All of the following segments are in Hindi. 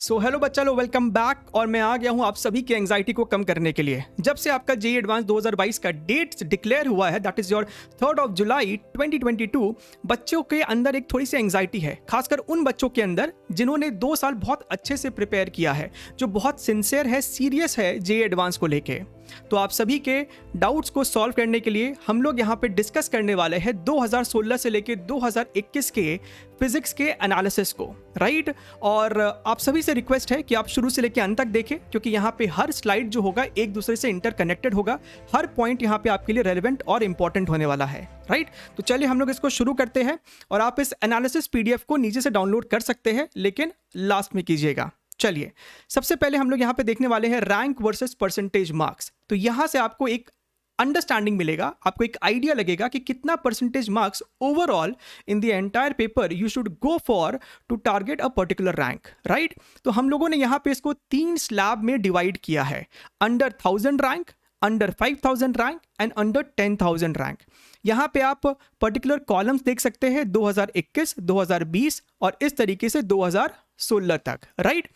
सो हेलो बच्चा लो, वेलकम बैक। और मैं आ गया हूं आप सभी की एंजाइटी को कम करने के लिए। जब से आपका जेईई एडवांस 2022 का डेट डिक्लेयर हुआ है, दैट इज योर 3 जुलाई 2022, बच्चों के अंदर एक थोड़ी सी एंजाइटी है, खासकर उन बच्चों के अंदर जिन्होंने 2 साल बहुत अच्छे से प्रिपेयर किया है, जो बहुत सिंसियर है, सीरियस है जेईई एडवांस को लेके। तो आप सभी के डाउट्स को सॉल्व करने के लिए हम लोग यहाँ पे डिस्कस करने वाले हैं 2016 से लेके 2021 के फिजिक्स के एनालिसिस को, राइट। और आप सभी से रिक्वेस्ट है कि आप शुरू से लेके अंत तक देखें, क्योंकि यहाँ पे हर स्लाइड जो होगा एक दूसरे से इंटरकनेक्टेड होगा, हर पॉइंट यहाँ पे आपके लिए रेलेवेंट और इंपॉर्टेंट होने वाला है, राइट। तो चलिए हम लोग इसको शुरू करते हैं। और आप इस एनालिसिस पीडीएफ को नीचे से डाउनलोड कर सकते हैं, लेकिन लास्ट में कीजिएगा। चलिए, सबसे पहले हम लोग यहाँ पे देखने वाले हैं रैंक वर्सेस परसेंटेज मार्क्स। तो यहाँ से आपको एक अंडरस्टैंडिंग मिलेगा, आपको एक आइडिया लगेगा कि कितना percentage marks overall in the entire paper you should go for to target a particular rank, right. तो हम लोगों ने यहाँ पे इसको 3 स्लैब में डिवाइड किया है, under 1000 rank, under 5000 rank and under 10,000 rank. यहाँ पे आप पर्टिकुलर कॉलम्स देख सकते हैं 2021, 2020 और इस तरीके से 2016 तक, राइट।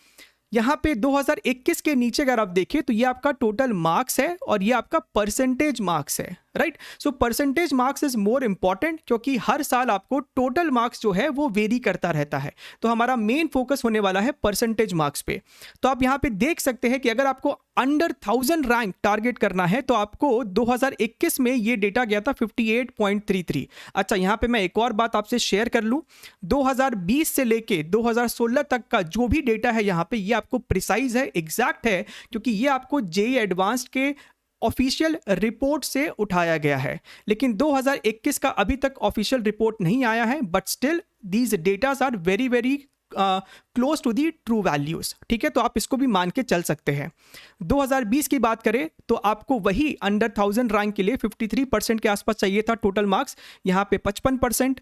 यहाँ पे 2021 के नीचे अगर आप देखें तो ये आपका टोटल मार्क्स है और ये आपका परसेंटेज मार्क्स है, right. So percentage marks is more important, क्योंकि हर साल आपको टोटल मार्क्स जो है वो वेरी करता रहता है। तो हमारा मेन फोकस होने वाला है परसेंटेज मार्क्स पे। तो आप यहाँ पे देख सकते हैं कि अगर आपको अंडर 1000 रैंक टारगेट करना है तो आपको 2021 में ये डेटा गया था 58.33। अच्छा, यहाँ पे मैं एक और बात आपसे शेयर कर लूँ, 2020 से लेके 2016 तक का जो भी डेटा है यहाँ पे, ये आपको प्रिसाइज है, एग्जैक्ट है, क्योंकि ये आपको जेईई एडवांस्ड के ऑफिशियल रिपोर्ट से उठाया गया है। लेकिन 2021 का अभी तक ऑफिशियल रिपोर्ट नहीं आया है, but still these datas are very very close to the true values, ठीक है। तो आप इसको भी मान के चल सकते हैं। 2020 की बात करें तो आपको वही अंडर 1000 रैंक के लिए 53% के आसपास चाहिए था टोटल मार्क्स, यहाँ पे 55%,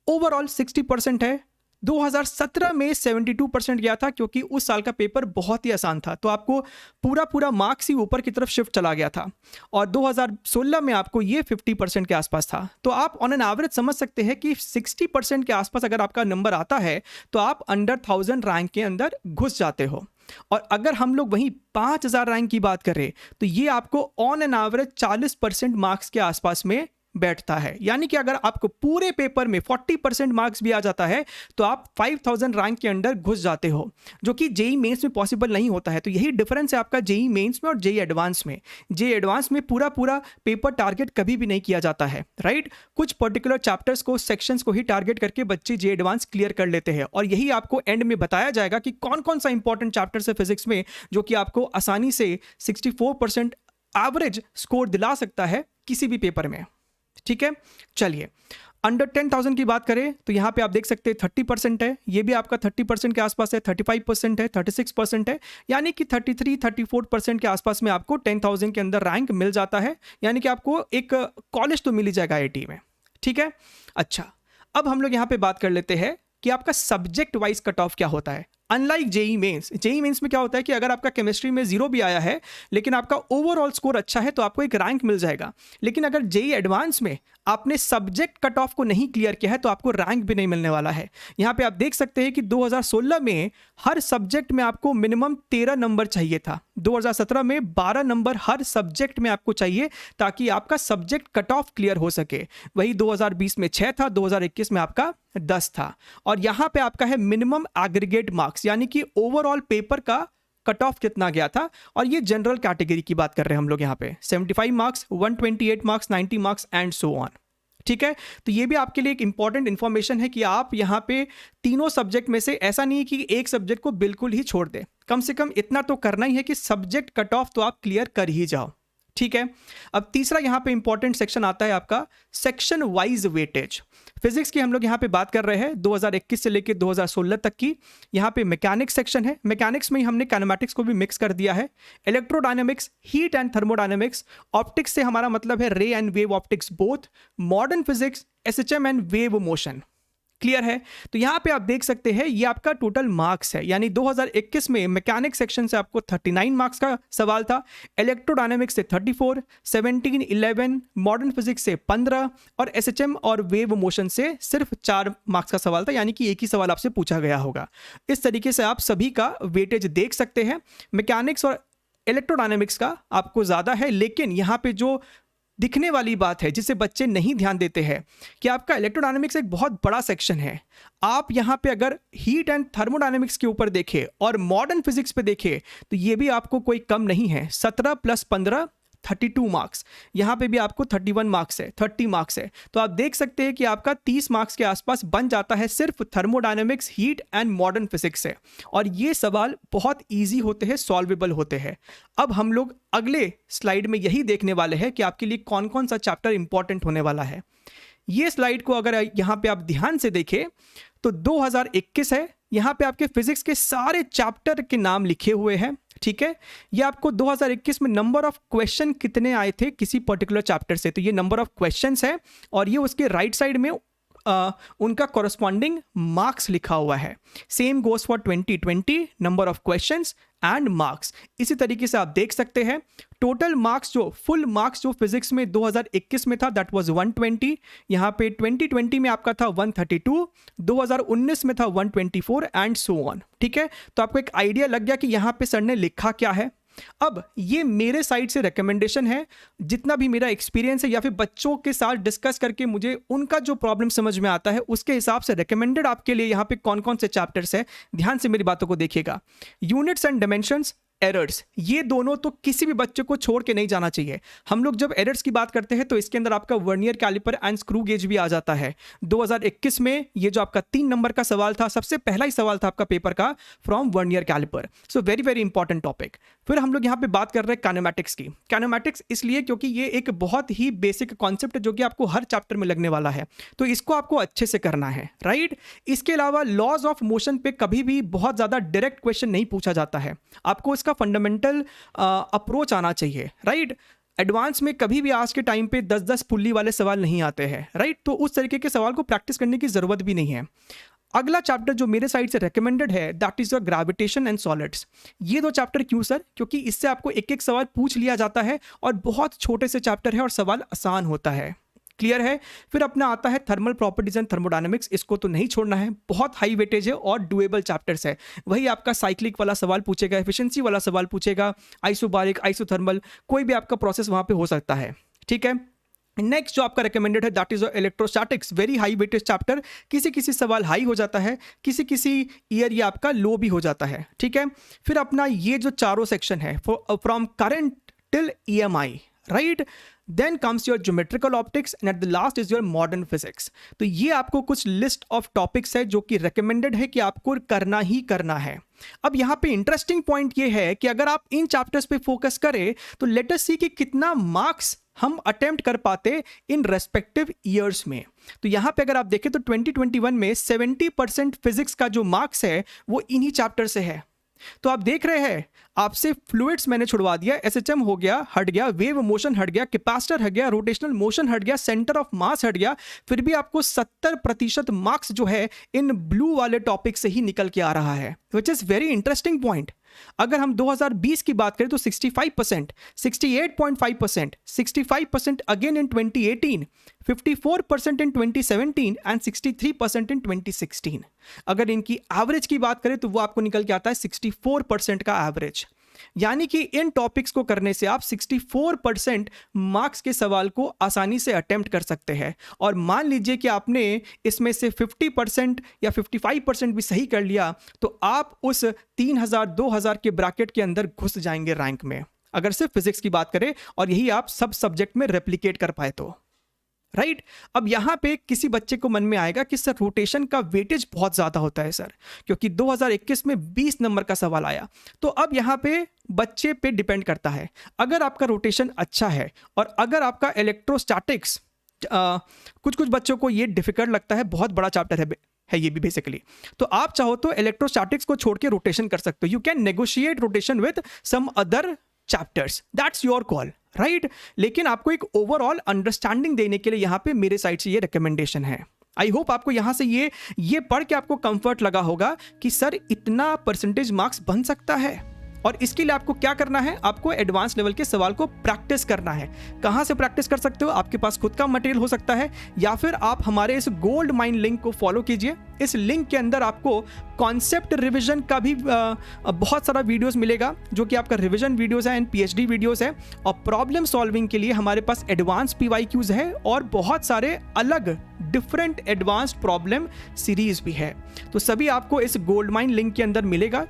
ओवरऑल 60% है। 2017 में 72% गया था, क्योंकि उस साल का पेपर बहुत ही आसान था, तो आपको पूरा मार्क्स ही ऊपर की तरफ शिफ्ट चला गया था। और 2016 में आपको ये 50% के आसपास था। तो आप ऑन एन एवरेज समझ सकते हैं कि 60% के आसपास अगर आपका नंबर आता है तो आप अंडर 1000 रैंक के अंदर घुस जाते हो। और अगर हम लोग वहीं 5000 रैंक की बात करें तो ये आपको ऑन एन एवरेज 40% मार्क्स के आसपास में बैठता है। यानी कि अगर आपको पूरे पेपर में 40% मार्क्स भी आ जाता है तो आप 5000 रैंक के अंदर घुस जाते हो, जो कि जेईई मेंस में पॉसिबल नहीं होता है। तो यही डिफरेंस है आपका जेईई मेंस में और जेईई एडवांस में। जेईई एडवांस में पूरा पेपर टारगेट कभी भी नहीं किया जाता है, राइट। कुछ पर्टिकुलर चैप्टर्स को, सेक्शंस को ही टारगेट करके बच्चे जेईई एडवांस क्लियर कर लेते हैं, और यही आपको एंड में बताया जाएगा कि कौन कौन सा इंपॉर्टेंट चैप्टर्स है फिजिक्स में जो कि आपको आसानी से 64% एवरेज स्कोर दिला सकता है किसी भी पेपर में, ठीक है। चलिए, अंडर 10,000 की बात करें तो यहाँ पे आप देख सकते हैं 30% है, ये भी आपका 30% के आसपास है, 35% है, 36% है, यानी कि 33-34% के आसपास में आपको 10,000 के अंदर रैंक मिल जाता है। यानी कि आपको एक कॉलेज तो मिल ही जाएगा आईआईटी में, ठीक है। अच्छा, अब हम लोग यहाँ पे बात कर लेते हैं कि आपका सब्जेक्ट वाइज कट ऑफ क्या होता है। अनलाइक जेईई मेंस में क्या होता है कि अगर आपका केमिस्ट्री में 0 भी आया है लेकिन आपका ओवरऑल स्कोर अच्छा है तो आपको एक रैंक मिल जाएगा। लेकिन अगर जेईई एडवांस में आपने सब्जेक्ट कट ऑफ को नहीं क्लियर किया है तो आपको रैंक भी नहीं मिलने वाला है। यहाँ पे आप देख सकते हैं कि 2016 में हर सब्जेक्ट में आपको मिनिमम 13 नंबर चाहिए था, 2017 में 12 नंबर हर सब्जेक्ट में आपको चाहिए ताकि आपका सब्जेक्ट कट ऑफ क्लियर हो सके। वही 2020 में 6 था, 2021 में आपका 10 था। और यहाँ पे आपका है मिनिमम एग्रीगेट मार्क्स, यानी कि ओवरऑल पेपर का कट ऑफ कितना गया था। और ये जनरल कैटेगरी की बात कर रहे हैं हम लोग यहाँ पे, 75 marks, 128 marks, 90 marks and so on, ठीक है। तो ये भी आपके लिए एक इंपॉर्टेंट इंफॉर्मेशन है कि आप यहाँ पे तीनों सब्जेक्ट में से ऐसा नहीं है कि एक सब्जेक्ट को बिल्कुल ही छोड़ दें, कम से कम इतना तो करना ही है कि सब्जेक्ट कट ऑफ तो आप क्लियर कर ही जाओ, ठीक है। अब तीसरा यहाँ पे इंपॉर्टेंट सेक्शन आता है आपका सेक्शन वाइज वेटेज। फिजिक्स की हम लोग यहाँ पे बात कर रहे हैं 2021 से लेकर 2016 तक की। यहाँ पे मैकेनिक्स सेक्शन है, मैकेनिक्स में ही हमने काइनेमैटिक्स को भी मिक्स कर दिया है, electrodynamics, heat and thermodynamics, optics से हमारा मतलब है रे and wave optics both, modern physics, SHM and wave motion, clear है? तो यहाँ पे आप देख सकते हैं ये आपका टोटल मार्क्स है, यानी 2021 में मैकेनिक्स सेक्शन से आपको 39 मार्क्स का सवाल था, इलेक्ट्रोडायनेमिक्स से 34, 17, 11, मॉडर्न फिजिक्स से 15 और एसएचएम और वेव मोशन से सिर्फ 4 मार्क्स का सवाल था, यानी कि एक ही सवाल आपसे पूछा गया होगा। इस तरीके से आप सभी का वेटेज देख सकते हैं। मैकेनिक्स और इलेक्ट्रोडायनेमिक्स का आपको ज़्यादा है, लेकिन यहाँ पे जो दिखने वाली बात है जिसे बच्चे नहीं ध्यान देते हैं कि आपका इलेक्ट्रोडायनेमिक्स एक बहुत बड़ा सेक्शन है। आप यहाँ पे अगर हीट एंड थर्मोडायनेमिक्स के ऊपर देखें और मॉडर्न फिजिक्स पे देखें तो ये भी आपको कोई कम नहीं है। 17 + 15 32 मार्क्स, यहाँ पे भी आपको 31 मार्क्स है, 30 मार्क्स है। तो आप देख सकते हैं कि आपका 30 मार्क्स के आसपास बन जाता है सिर्फ thermodynamics, heat and modern physics से। और ये सवाल बहुत ईजी होते हैं, सॉल्वेबल होते हैं। अब हम लोग अगले स्लाइड में यही देखने वाले हैं कि आपके लिए कौन कौन सा चैप्टर इंपॉर्टेंट होने वाला है। ये स्लाइड को अगर यहाँ पे आप ध्यान से देखें तो 2021 है, यहाँ पे आपके फिजिक्स के सारे चैप्टर के नाम लिखे हुए हैं, ठीक है। ये आपको 2021 में नंबर ऑफ क्वेश्चन कितने आए थे किसी पर्टिकुलर चैप्टर से, तो ये नंबर ऑफ क्वेश्चंस है और ये उसके राइट साइड में उनका कॉरस्पॉन्डिंग मार्क्स लिखा हुआ है। Same goes for 2020, number of questions and marks. इसी तरीके से आप देख सकते हैं टोटल मार्क्स, जो फुल मार्क्स जो फिजिक्स में 2021 में था दैट वाज 120, यहाँ पे 2020 में आपका था 132, 2019 में था 124 एंड सो ऑन, ठीक है। तो आपको एक आइडिया लग गया कि यहाँ पे सर ने लिखा क्या है। अब ये मेरे साइड से रिकमेंडेशन है, जितना भी मेरा एक्सपीरियंस है या फिर बच्चों के साथ डिस्कस करके मुझे उनका जो प्रॉब्लम समझ में आता है उसके हिसाब से रिकमेंडेड आपके लिए यहाँ पे कौन कौन से चैप्टर्स है। ध्यान से मेरी बातों को देखिएगा। यूनिट्स एंड डायमेंशंस, एरर्स, ये दोनों तो किसी भी बच्चे को छोड़ के नहीं जाना चाहिए। हम लोग जब एरर्स की बात करते हैं तो इसके अंदर आपका vernier calliper and screw gauge भी आ जाता है। 2021 में ये जो आपका 3 नंबर का सवाल था, सबसे पहला ही सवाल था आपका पेपर का from vernier calliper. So very very important topic. फिर हम लोग यहाँ पे बात कर रहे हैं काइनेमैटिक्स की। काइनेमैटिक्स इसलिए क्योंकि ये एक बहुत ही बेसिक कॉन्सेप्ट है जो कि आपको हर चैप्टर में लगने वाला है, तो इसको आपको अच्छे से करना है, राइट। इसके अलावा लॉज ऑफ मोशन पे कभी भी बहुत ज़्यादा डायरेक्ट क्वेश्चन नहीं पूछा जाता है, आपको इसका फंडामेंटल अप्रोच आना चाहिए, राइट। एडवांस में कभी भी आज के टाइम पे 10-10 पुल्ली वाले सवाल नहीं आते हैं, राइट। तो उस तरीके के सवाल को प्रैक्टिस करने की ज़रूरत भी नहीं है। अगला चैप्टर जो मेरे साइड से रेकमेंडेड है that is your gravitation and solids. ये 2 चैप्टर क्यों सर? क्योंकि इससे आपको एक एक सवाल पूछ लिया जाता है और बहुत छोटे से चैप्टर है और सवाल आसान होता है। क्लियर है? फिर अपना आता है थर्मल प्रॉपर्टीज एंड थर्मोडायनेमिक्स, इसको तो नहीं छोड़ना है, बहुत हाई वेटेज है और डुएबल चैप्टर्स है। वही आपका साइक्लिक वाला सवाल पूछेगा, एफिशिएंसी वाला सवाल पूछेगा, आइसोबारिक, आइसोथर्मल, कोई भी आपका प्रोसेस वहाँ पे हो सकता है, ठीक है। नेक्स्ट जो आपका रिकमेंडेड है that is electrostatics, very high weightage chapter. किसी किसी सवाल हाई हो जाता है, किसी किसी ईयर ये आपका लो भी हो जाता है, ठीक है। फिर अपना ये जो चारों सेक्शन है from current till EMI, right. Then comes your geometrical optics and at the last is your modern physics. तो ये आपको कुछ लिस्ट ऑफ टॉपिक्स है जो कि रिकमेंडेड है कि आपको करना ही करना है। अब यहाँ पे इंटरेस्टिंग पॉइंट ये है कि अगर आप इन चैप्टर्स पे फोकस करें तो लेट अस सी कि कितना मार्क्स हम अटेम्प्ट कर पाते इन रेस्पेक्टिव ईयर्स में। तो यहाँ पे अगर आप देखें तो 2021 में 70% फिजिक्स का जो मार्क्स है वो इन्हीं चैप्टर से है। तो आप देख रहे हैं आपसे फ्लूइड्स मैंने छुड़वा दिया, एसएचएम हो गया, हट गया, वेव मोशन हट गया, कैपेसिटर हट गया, रोटेशनल मोशन हट गया, सेंटर ऑफ मास हट गया, फिर भी आपको 70% मार्क्स जो है इन ब्लू वाले टॉपिक से ही निकल के आ रहा है, which is very interesting point. अगर हम 2020 की बात करें तो 65%, 68.5%, 65% अगेन इन 2018, 54% इन 2017 एंड 63% इन 2016। अगर इनकी एवरेज की बात करें तो वो आपको निकल के आता है 64% का एवरेज। यानी कि इन टॉपिक्स को करने से आप 64% मार्क्स के सवाल को आसानी से अटेम्प्ट कर सकते हैं। और मान लीजिए कि आपने इसमें से 50% या 55% भी सही कर लिया तो आप उस 3000-2000 के ब्रैकेट के अंदर घुस जाएंगे रैंक में, अगर सिर्फ फिजिक्स की बात करें और यही आप सब सब्जेक्ट में रेप्लिकेट कर पाए तो, राइट। अब यहाँ पे किसी बच्चे को मन में आएगा कि सर रोटेशन का वेटेज बहुत ज़्यादा होता है सर, क्योंकि 2021 में 20 नंबर का सवाल आया। तो अब यहाँ पे बच्चे पे डिपेंड करता है, अगर आपका रोटेशन अच्छा है और अगर आपका इलेक्ट्रोस्टैटिक्स कुछ कुछ बच्चों को ये डिफिकल्ट लगता है, बहुत बड़ा चैप्टर है ये भी बेसिकली, तो आप चाहो तो इलेक्ट्रोस्टैटिक्स को छोड़ के रोटेशन कर सकते हो। You can negotiate rotation with some other chapters, that's your call, right. लेकिन आपको एक ओवरऑल अंडरस्टैंडिंग देने के लिए यहाँ पे मेरे साइड से ये रिकमेंडेशन है। आई होप आपको यहाँ से ये पढ़ के आपको कंफर्ट लगा होगा कि सर इतना परसेंटेज मार्क्स बन सकता है। और इसके लिए आपको क्या करना है, आपको एडवांस लेवल के सवाल को प्रैक्टिस करना है। कहाँ से प्रैक्टिस कर सकते हो, आपके पास खुद का मटेरियल हो सकता है, या फिर आप हमारे इस गोल्ड माइन लिंक को फॉलो कीजिए। इस लिंक के अंदर आपको कॉन्सेप्ट रिवीजन का भी बहुत सारा वीडियोस मिलेगा, जो कि आपका रिवीजन वीडियोस है एंड पीएचडी वीडियोस है। और प्रॉब्लम सॉल्विंग के लिए हमारे पास एडवांस पीवाईक्यूज है और बहुत सारे अलग डिफरेंट एडवांस्ड प्रॉब्लम सीरीज भी है। तो सभी आपको इस गोल्ड माइन लिंक के अंदर मिलेगा,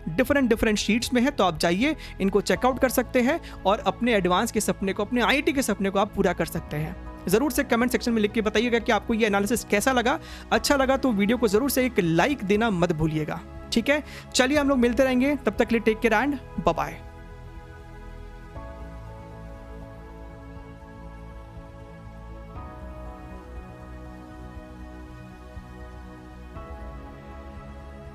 डिफरेंट शीट्स में है। तो आप जाइए, इनको चेकआउट कर सकते हैं और अपने एडवांस के सपने को, अपने आईआईटी के सपने को आप पूरा कर सकते हैं। ज़रूर से कमेंट सेक्शन में लिख के बताइएगा कि आपको ये एनालिसिस कैसा लगा। अच्छा लगा तो वीडियो को ज़रूर से एक लाइक देना मत भूलिएगा। ठीक है, चलिए हम लोग मिलते रहेंगे, तब तक के लिए take care and bye bye.